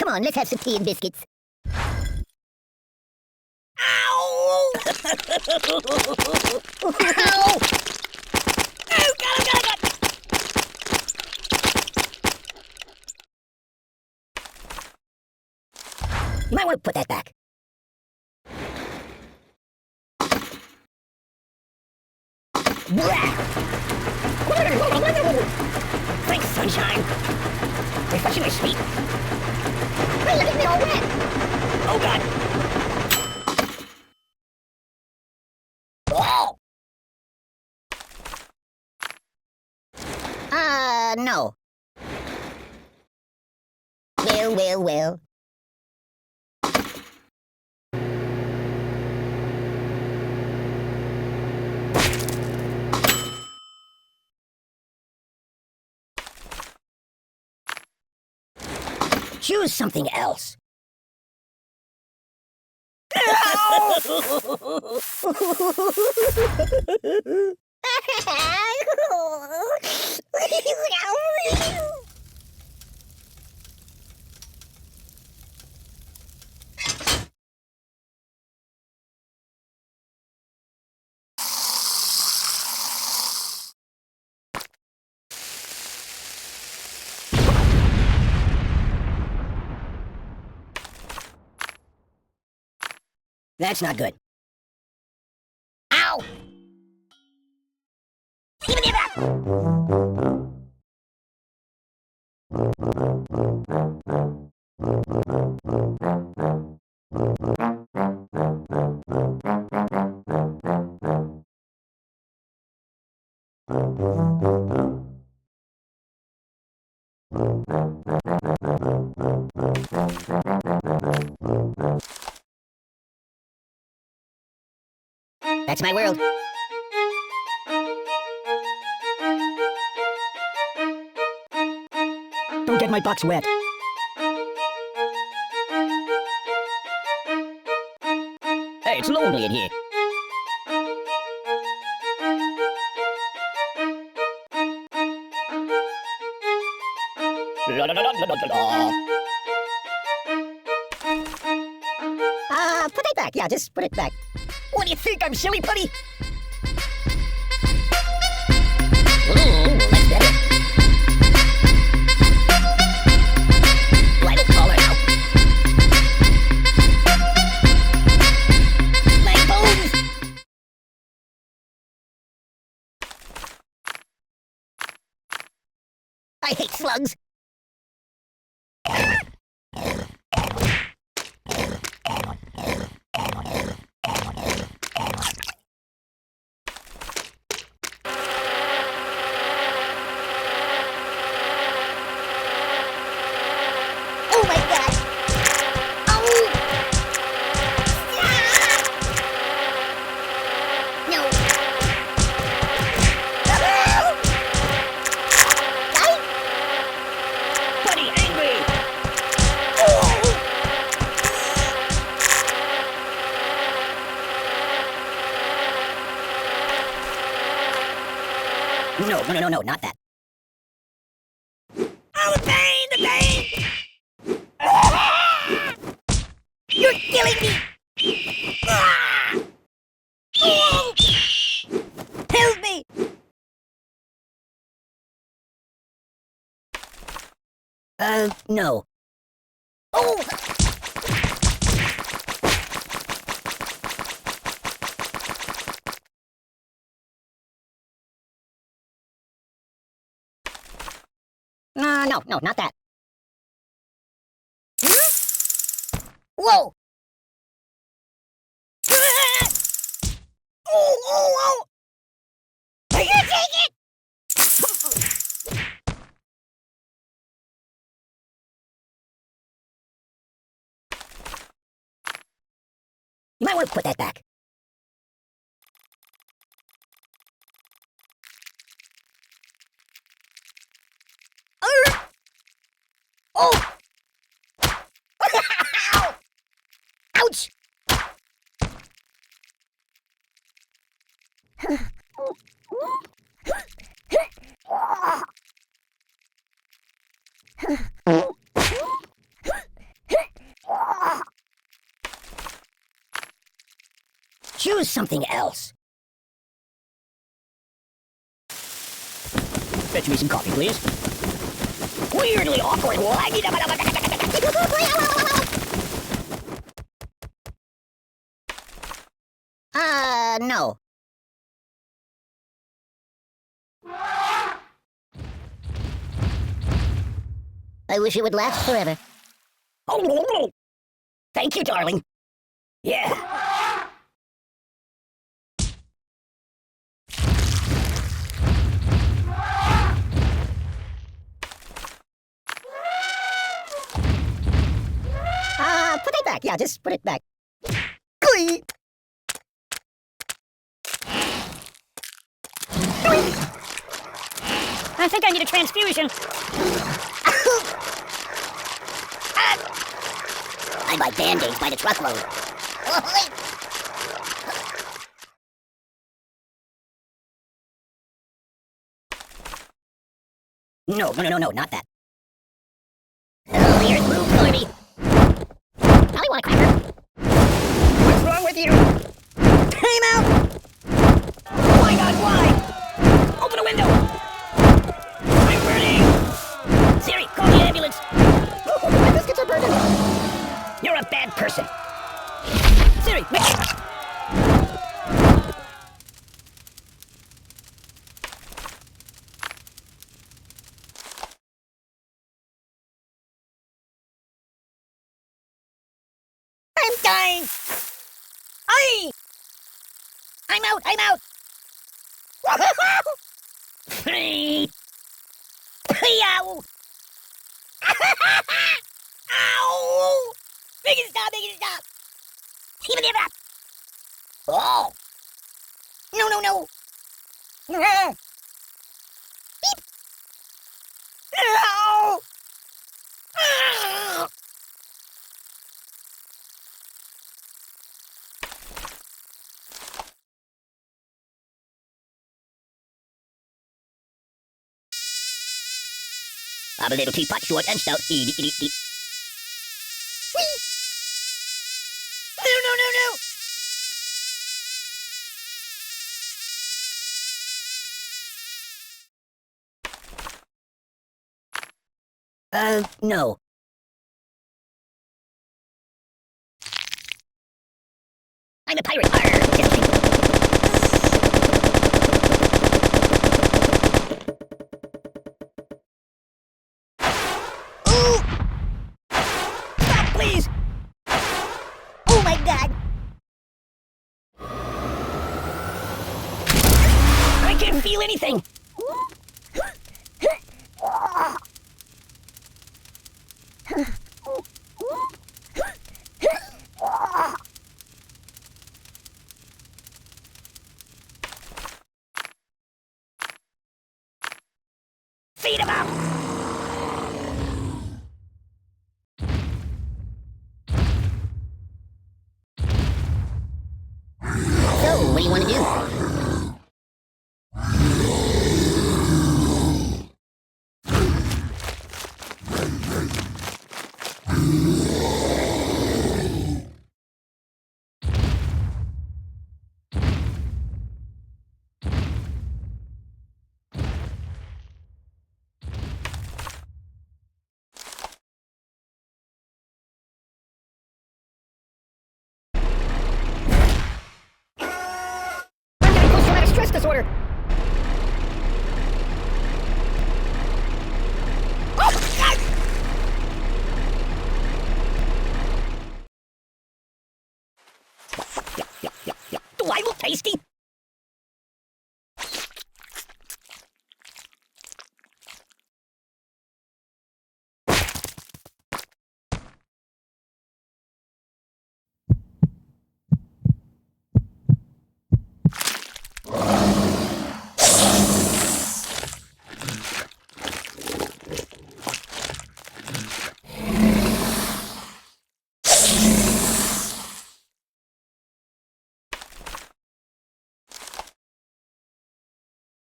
Come on, let's have some tea and biscuits. Ow! Ow! Oh, God! You might want to put that back. Thanks, sunshine. Refreshingly sweet. Hey, look at me all wet. Oh, God. Oh! No. Well. Choose something else. That's not good. Ow! Give me that! That's my world. Don't get my box wet. Hey, it's lonely in here. La, la, la, la, la, la, la. Put that back. Yeah, just put it back. What do you think? I'm silly putty? Ooh, that's better. Do I look taller now? My bones! I hate slugs. Oh my God! Oh! No! Putty angry! No, not that. Oh, the pain! The pain! Ah! You're killing me! Ah! Oh! Help me! No. Oh! No, not that. Whoa! Ah! Oh! I can't take it! You might want to put that back. Oh! Ouch! Choose something else. Fetch me some coffee, please. Weirdly awkward. No. I wish it would last forever. Oh, thank you, darling. Yeah. Put it back. Yeah, just put it back. Glee. I think I need a transfusion. I buy Band-Aids by the truckload. No, not that. Oh, the earth moved, Lordy. I want a cracker. What's wrong with you? Time out! Oh my God, why? Open a window! I'm burning! Siri, call the ambulance! Oh, my biscuits are burning! You're a bad person. Siri, make... I'm dying! I'm out! Ow! Ow! Make it stop! Even if Oh! No! Beep! Ow! Ow! I'm a little teapot, short and stout. Whee! No! No. I'm a pirate. Arr, just kidding. Ooh! Stop, please! Oh my God! I can't feel anything! Feed him up! So, what do you want to do? Stress disorder. Oh, God! Do I look tasty?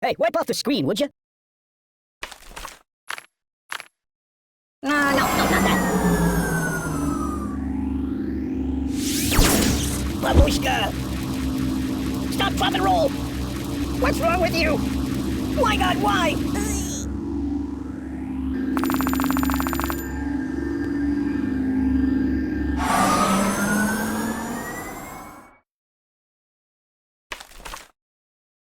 Hey, wipe off the screen, would you? No, not that. Babushka! Stop, drop, and roll! What's wrong with you? My God, why?